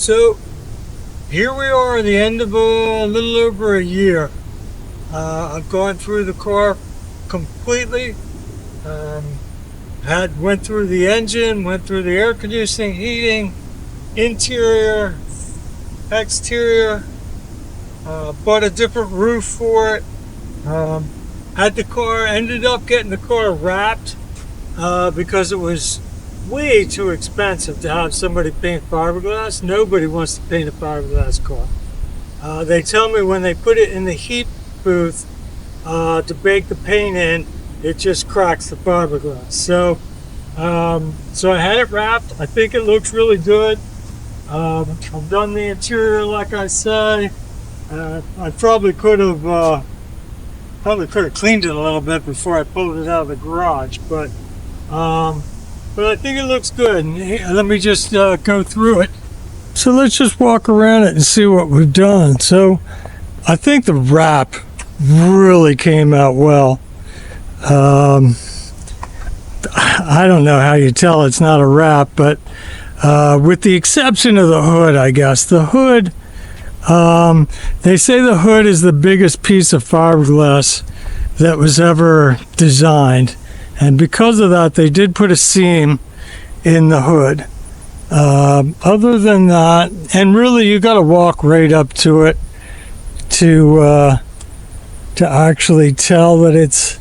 So here we are at the end of a little over a year. I've gone through the car completely. Went through the engine, went through the air conditioning, heating, interior, exterior. Bought a different roof for it. Ended up getting the car wrapped because it was way too expensive to have somebody paint fiberglass. Nobody wants to paint a fiberglass car. They tell me when they put it in the heat booth to bake the paint in, it just cracks the fiberglass. So I had it wrapped. I think it looks really good. I've done the interior like I say. I probably could have cleaned it a little bit before I pulled it out of the garage, but I think it looks good. Let me just go through it. So let's just walk around it and see what we've done. So I think the wrap really came out well. I don't know how you tell it's not a wrap, but with the exception of the hood, I guess. The hood, they say the hood is the biggest piece of fiberglass that was ever designed. And because of that, they did put a seam in the hood. Other than that, and really you got to walk right up to it to actually tell that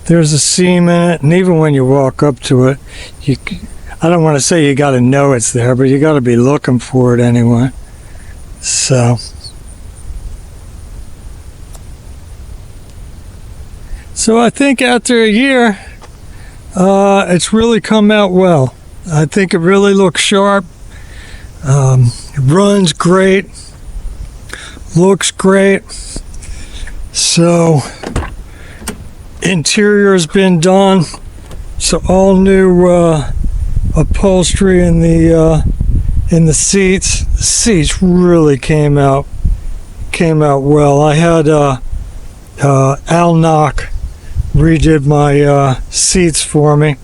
there's a seam in it. And even when you walk up to it, I don't want to say you got to know it's there, but you got to be looking for it anyway. So I think after a year, it's really come out well. I think it really looks sharp. It runs great. Looks great. So interior's been done. So all new upholstery in the seats. The seats really came out well. I had Al Knock redid my seats for me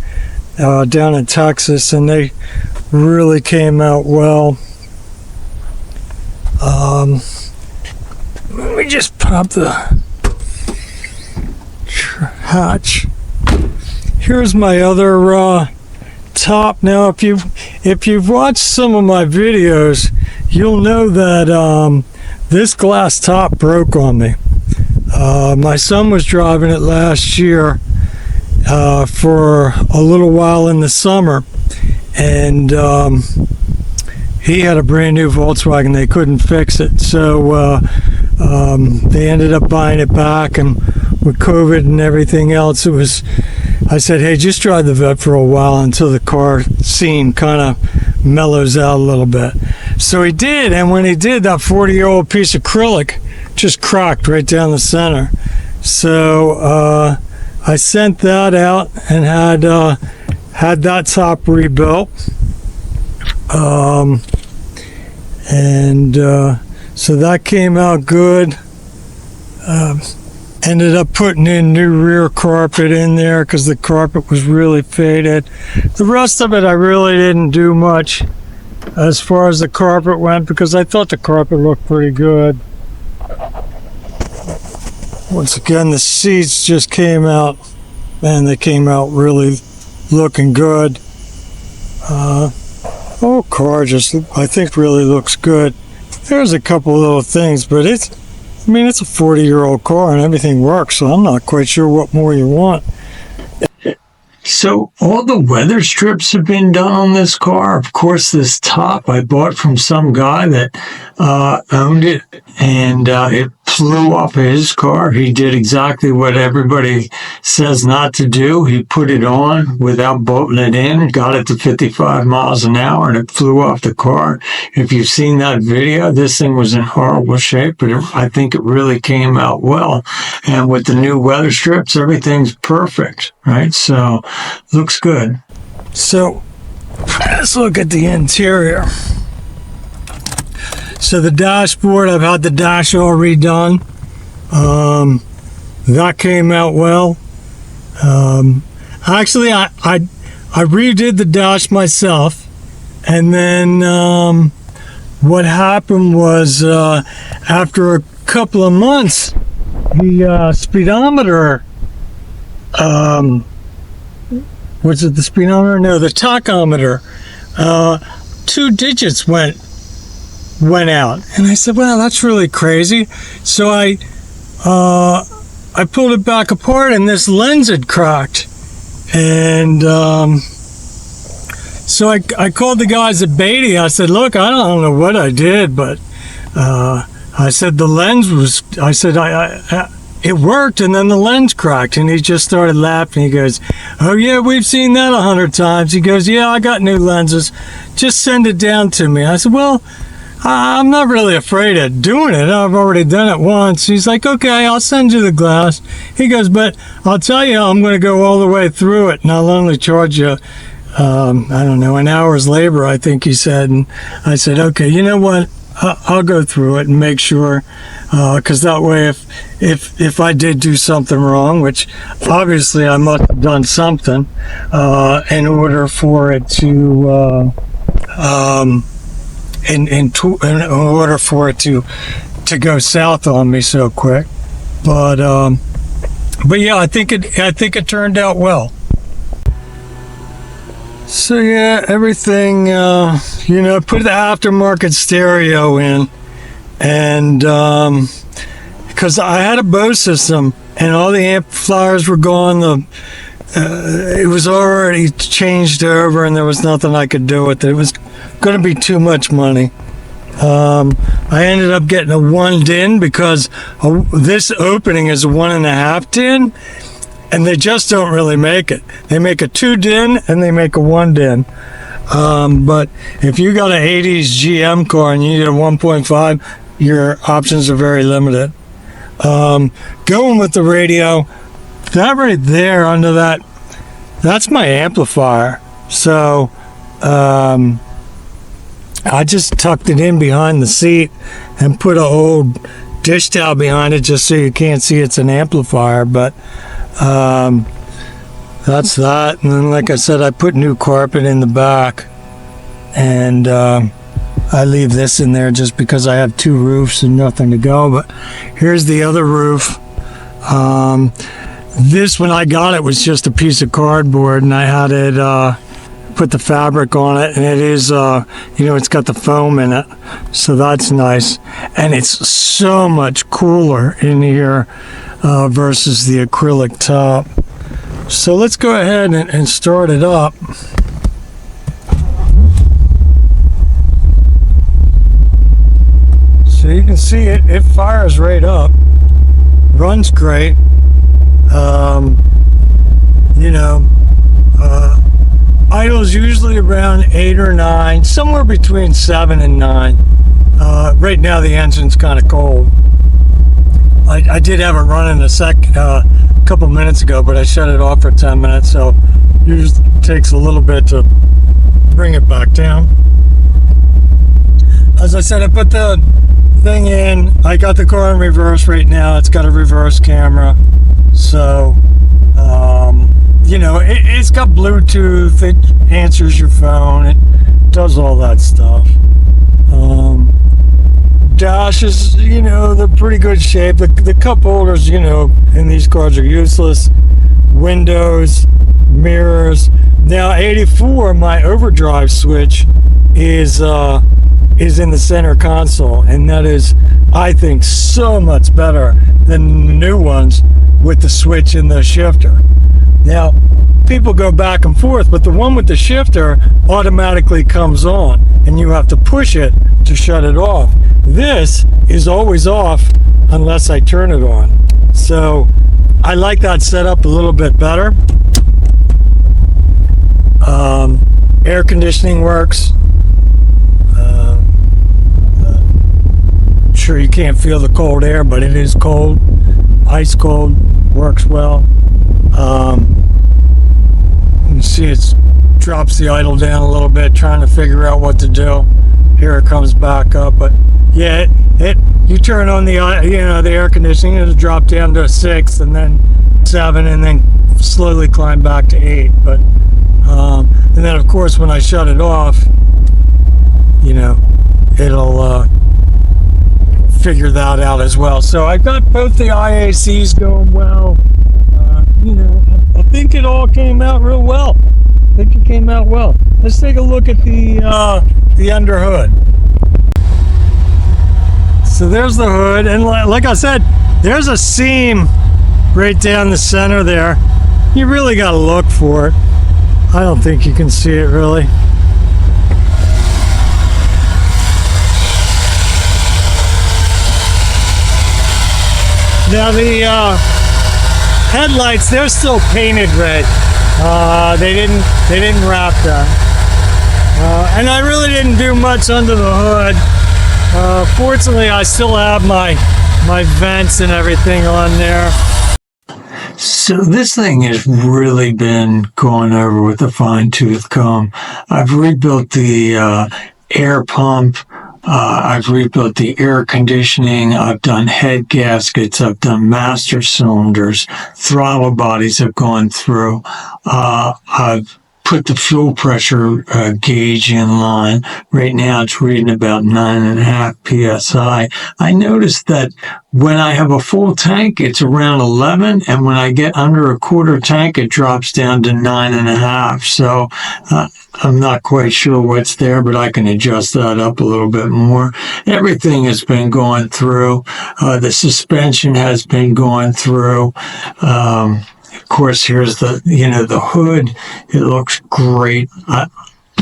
down in Texas, and they really came out well. Let me just pop the hatch. Here's my other top. Now if you've watched some of my videos, you'll know that this glass top broke on me. My son was driving it last year for a little while in the summer, and he had a brand new Volkswagen. They couldn't fix it, so they ended up buying it back, and with COVID and everything else, I said, hey, just drive the vet for a while until the car scene kind of mellows out a little bit. So he did, and when he did, that 40-year-old piece of acrylic just cracked right down the center. So I sent that out and had that top rebuilt. So that came out good. Ended up putting in new rear carpet in there because the carpet was really faded. The rest of it I really didn't do much as far as the carpet went because I thought the carpet looked pretty good. Once again, the seats just came out, and they came out really looking good. Whole car just, I think, really looks good. There's a couple little things, but it's a 40-year-old car and everything works, so I'm not quite sure what more you want. So all the weather strips have been done on this car. Of course, this top I bought from some guy that owned it, and it flew off of his car. He did exactly what everybody says not to do. He put it on without bolting it in, got it to 55 miles an hour, and it flew off the car. If you've seen that video, this thing was in horrible shape, but I think it really came out well. And with the new weather strips, everything's perfect, right? So looks good. So let's look at the interior. So the dashboard, I've had the dash all redone. That came out well. Actually, I redid the dash myself, and then what happened was after a couple of months, the speedometer, was it the speedometer? No, the tachometer, 2 digits went out. And I said, well, that's really crazy. So I pulled it back apart, and this lens had cracked. And so I called the guys at Beatty. I said, look, I don't know what I did, but I said the lens was, I said, it worked, and then the lens cracked. And he just started laughing. He goes, oh yeah, we've seen that 100 times. He goes, yeah, I got new lenses. Just send it down to me. I said, well, I'm not really afraid of doing it. I've already done it once. He's like, okay, I'll send you the glass. He goes, but I'll tell you, I'm going to go all the way through it, and I'll only charge you, I don't know, an hour's labor, I think he said. And I said, okay, you know what? I'll go through it and make sure, because that way, if I did do something wrong, which obviously I must have done something, in order for it to, in order for it to go south on me so quick. But yeah, I think it turned out well. So yeah, everything, put the aftermarket stereo in, and because I had a Bose system and all the amplifiers were gone, it was already changed over, and there was nothing I could do with it. It was going to be too much money. I ended up getting a 1 DIN because this opening is a 1.5 DIN, and they just don't really make it. They make a 2 DIN and they make a 1 DIN. But if you got an 80s GM car and you need a 1.5, your options are very limited. Going with the radio, that right there under that, that's my amplifier. So I just tucked it in behind the seat and put an old dish towel behind it just so you can't see it's an amplifier. But that's that. And then, like I said, I put new carpet in the back, and I leave this in there just because I have 2 roofs and nothing to go. But here's the other roof. This, when I got it, was just a piece of cardboard, and I had it put the fabric on it, and it is it's got the foam in it, so that's nice. And it's so much cooler in here versus the acrylic top. So let's go ahead and start it up. So you can see it fires right up, runs great. Idle's usually around 8 or 9, somewhere between 7 and 9. Right now the engine's kind of cold. I did have it running a couple minutes ago, but I shut it off for 10 minutes, so it usually takes a little bit to bring it back down. As I said, I put the thing in. I got the car in reverse right now. It's got a reverse camera, so it's got Bluetooth. It answers your phone. It does all that stuff. Dash is, they're pretty good shape. The cup holders, in these cars are useless. Windows, mirrors. Now 84, my overdrive switch is in the center console, and that is, I think, so much better than the new ones with the switch and the shifter. Now, people go back and forth, but the one with the shifter automatically comes on, and you have to push it to shut it off. This is always off unless I turn it on. So I like that setup a little bit better. Air conditioning works. Sure, you can't feel the cold air, but it is cold. Ice cold, works well. You can see it drops the idle down a little bit, trying to figure out what to do. Here it comes back up, but yeah, you turn on the the air conditioning, it'll drop down to 6 and then 7 and then slowly climb back to 8. But and then of course when I shut it off, it'll figure that out as well. So I got both the IACs going well. You know, I think it all came out real well. I think it came out well. Let's take a look at the under hood. So there's the hood, and like I said, there's a seam right down the center there. You really got to look for it. I don't think you can see it really. Now the headlights, they're still painted red. They didn't wrap that. And I really didn't do much under the hood. Fortunately, I still have my vents and everything on there. So this thing has really been gone over with a fine-tooth comb. I've rebuilt the air pump. I've rebuilt the air conditioning. I've done head gaskets. I've done master cylinders. Throttle bodies have gone through. I've put the fuel pressure gauge in line. Right now it's reading about 9.5 psi. I noticed that when I have a full tank, it's around 11, and when I get under a quarter tank, it drops down to 9.5. So I'm not quite sure what's there, but I can adjust that up a little bit more. Everything has been going through. The suspension has been going through. Of course, here's the hood. It looks great.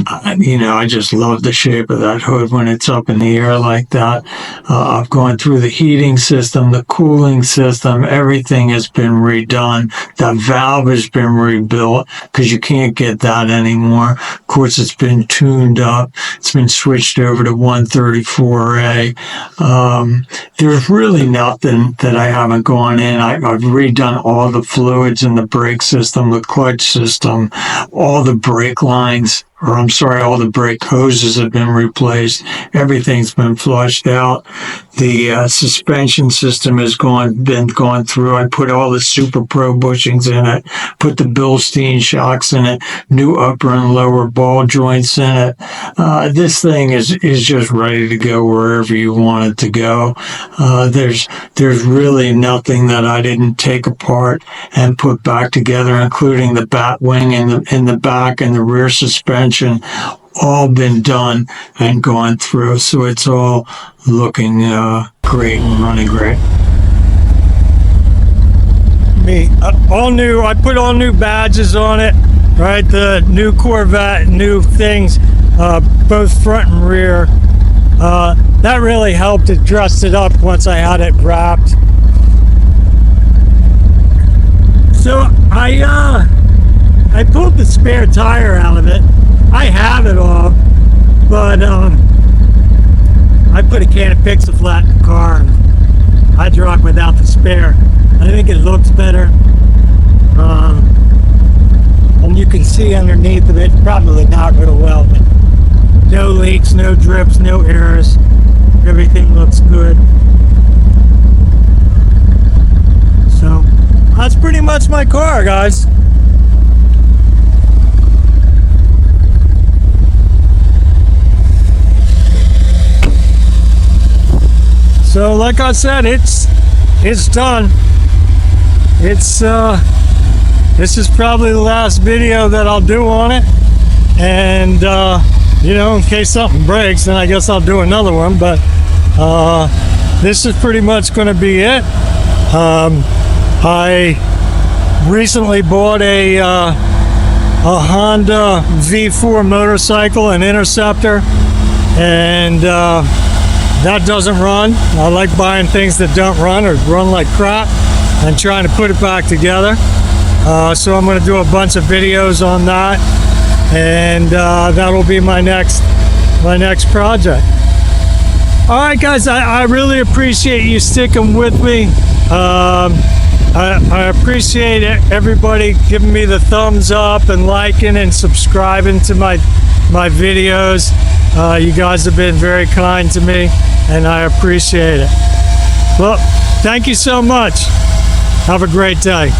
I just love the shape of that hood when it's up in the air like that. I've gone through the heating system, the cooling system. Everything has been redone. The valve has been rebuilt because you can't get that anymore. Of course, it's been tuned up. It's been switched over to 134A. There's really nothing that I haven't gone in. I've redone all the fluids in the brake system, the clutch system, all the brake lines. All the brake hoses have been replaced. Everything's been flushed out. The suspension system has been gone through. I put all the Super Pro bushings in it, put the Bilstein shocks in it, new upper and lower ball joints in it. This thing is just ready to go wherever you want it to go. There's really nothing that I didn't take apart and put back together, including the bat wing in the back and the rear suspension. All been done and gone through, so it's all looking great and running great. All new. I put all new badges on it, right? The new Corvette, new things, both front and rear. That really helped it dress it up once I had it wrapped. So I pulled the spare tire out of it. I have it all, but I put a can of Pixaflat in the car and I drove without the spare. I think it looks better. And you can see underneath of it, probably not real well, but no leaks, no drips, no errors. Everything looks good. So that's pretty much my car, guys. So like I said, it's done. This is probably the last video that I'll do on it, and in case something breaks, then I guess I'll do another one, but this is pretty much going to be it. I recently bought a Honda V4 motorcycle, an Interceptor, and that doesn't run. I like buying things that don't run or run like crap and trying to put it back together. So I'm going to do a bunch of videos on that, and that'll be my next project. All right, guys, I really appreciate you sticking with me. I appreciate everybody giving me the thumbs up and liking and subscribing to my videos. You guys have been very kind to me, and I appreciate it. Well, thank you so much. Have a great day.